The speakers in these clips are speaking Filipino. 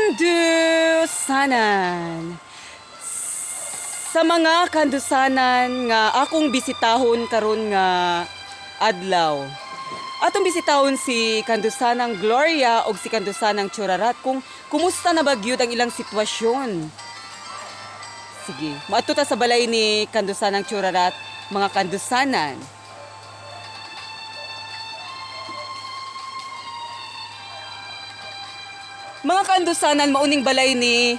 Kandusanan. Sa mga kandusanan nga akong bisitahon karon nga adlaw. Atong bisitahon si Kandusanang Gloria o si Kandusanang Churarat kung kumusta na ba gyud ang ilang sitwasyon. Sige, maadto ta sa balay ni Kandusanang Churarat, mga kandusanan. Mga kandusanan, mauning balay ni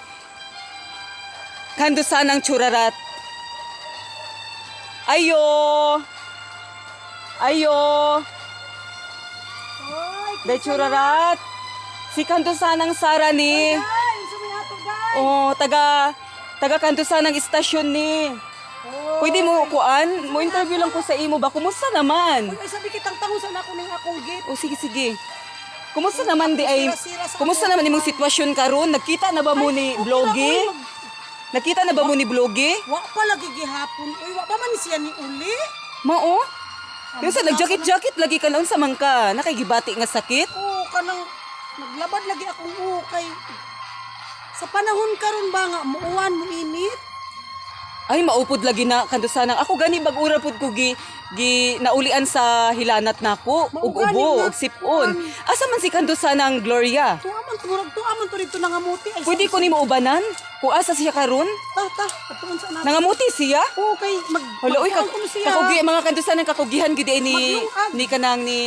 Kandusanang Churarat. Ayo! Ayo! Day Churarat. Si Kandusanang Sara ni. Oh, taga Kandusanang istasyon ni. Pwede mo kuan? Mo interview lang ko sa imo ba? Kumusta naman? Ay, sabi kitang tangusan ako ng akong gate. Oh, sige, sige. Kumusta naman di ay kumusta naman imong sitwasyon karon? Nagkita na ba mo ni Vlogi? Nakita na ba mo ni Vlogi? Wa pa lagi gihapon. Uy, wa pa man siya ni uli. Mao? Yung sa nagjakit-jakit lagi ka naon sa mangka. Nakagibati nga sakit? Oo, kanang naglabad lagi akong ukay. Sa panahon karon ba nga muuwan mo init? Ay, maupod lagi na Kandusanang. Ako gani bag-ura pud ko gi naulian sa hilanat nako ug ubo ug sipon. Asa man si Kandusanang Gloria? Tuaman to dito nangamuti. Ay, Pwede ko nimo ubanan? Kung asa siya karon? Atuon sa natin. Nangamuti siya? Oo, kay Hala, uy, siya. kakugi, mga Kandusanang kakugihan gid ay Maglungag. ni kanang ni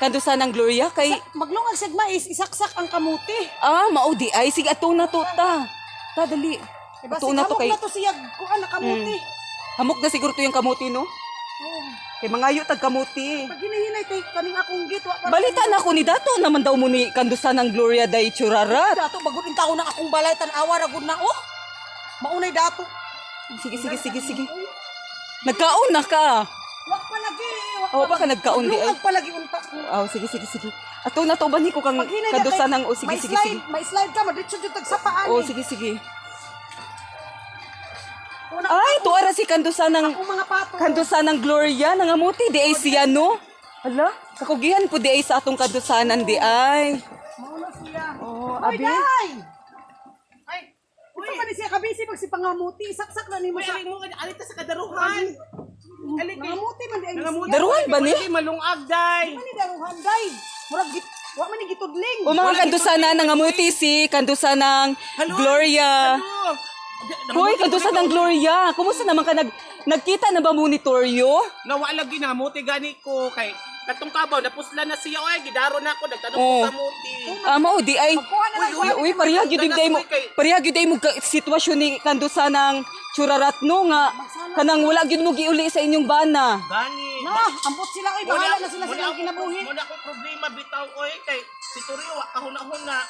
Kandusanang Gloria kay Maglungag sad mais, isaksak ang kamuti. mao di ay sige ato na to ta. Ta dali. Diba, Ato na to kay na to siya kuan na kamuti. hamok na siguro to yung kamuti no. Oo. Kay mangayo tag kamuti. Pag hinahinay kay kaming akong gate, wa pa. Balita na ko ni dato naman daw mo ni Kandusanang Gloria day Churarat. Dato bagod in taon na akong balay tan-awa ra gud na oh. Maunay dato. Sige. Nagkaon na ka. Wa pa lagi. Oh, pa ka nagkaon di ay. Wa pa lagi unta. Oh, sige. Ato na to ba ni ko kang Kandusanang o sige. May slide ka madritso jud tag sapaan. Oh, sige. Ay, tuara si Kandusanang Akong mga pato. Kandusanang Gloria nangamuti di ay siya no. Hala, kakugihan po di ay sa atong Kandusanan di ay. Mauna siya. Oh, Hoy, abi. day! Ay, uy, pa ni siya kabisi pag si pangamuti, saksak na nimo sa. Mo alita sa kadaruhan. Nangamuti man di ay. Daruhan ba ni? Malungag day. Mani daruhan day. Murag git, wa man ni gitudling. O mga Kandusanan nangamuti si Kandusanang Gloria. Hoy, Kandusanang Gloria, kumusta naman ka nagkita na ba monitoryo? Nawa lagi na muti gani ko kay katong kabaw napusla na siya oy gidaro na ako nagtanong Oh. ko kamuti. Mao di ay. Uy, pareha gyud day mo sitwasyon ni Kandusanang Churarat no nga kanang wala gyud mo giuli sa inyong bana. Gani. Na, ambot sila oy, bahala na sila sa ilang kinabuhi. Muna ko problema bitaw oy kay si Toryo kahon-ahon na.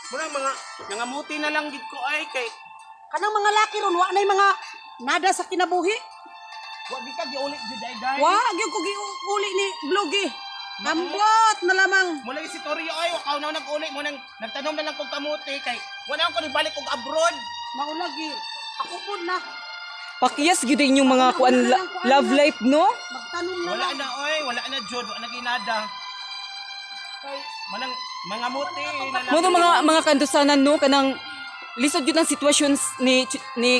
Muna mga nangamuti na lang gid ko ay kay Kanang mga laki ron, wa nay mga nada sa kinabuhi. wa gid ka giuli gid day. Wa, gyud ko giuli ni Vlogi. Ambot na lamang. Mula si Toryo ay wakaw na nag-uli mo nang nagtanom na lang kog kamuti kay wala ko ni balik og abroad. Maulagi. Ako po na. Pakyas gyud inyong mga kuan love life no? Magtanong na Wala lang. na oy, wala na jud, wala na ginada. Kay manang mga muti na lang. Mo to mga Kandusanan no kanang lisod gyud ang sitwasyon ni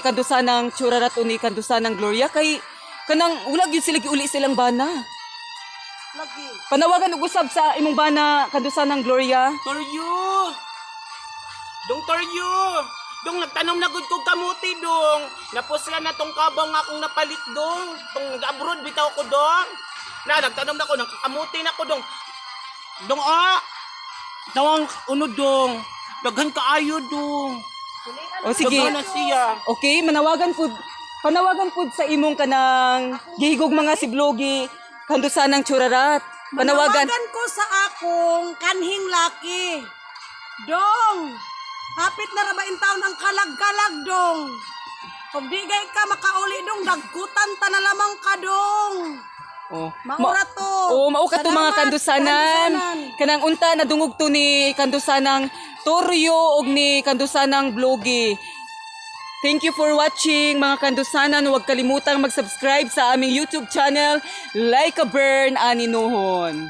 Kandusanang Churarat o ni Kandusanang Gloria kay kanang wala gyud sila giuli silang bana. Lagi. Panawagan og usab sa imong bana Kandusanang Gloria. Toryo! Toryo! Dong nagtanom na gud kog kamuti dong. Napusla na tong kabang nga akong napalit dong. Tong nag-abroad bitaw ko dong. Na nagtanom na ko ng kamuti na ko dong. Dong Tawang unod dong. Daghan kaayo dong. O sige. Daghan na siya. Okay, panawagan pud sa imong kanang gihigog mga si Vlogi Kandusanang Churarat. Panawagan. Manawagan ko sa akong kanhing laki. Dong, hapit na rabain taon ang kalag-kalag dong. Kung di gay ka makauli dong, dagkutan ta na lamang ka dong. Oh. Maura to. Mao ka to mga Salamat, Kandusanan. Kandusanan. Kanang unta nadungog to ni Kandusanang Toryo ug ni Kandusanang Vlogi. Thank you for watching mga Kandusanan. Huwag kalimutang mag-subscribe sa aming YouTube channel, Like a Burn Ani Nohon.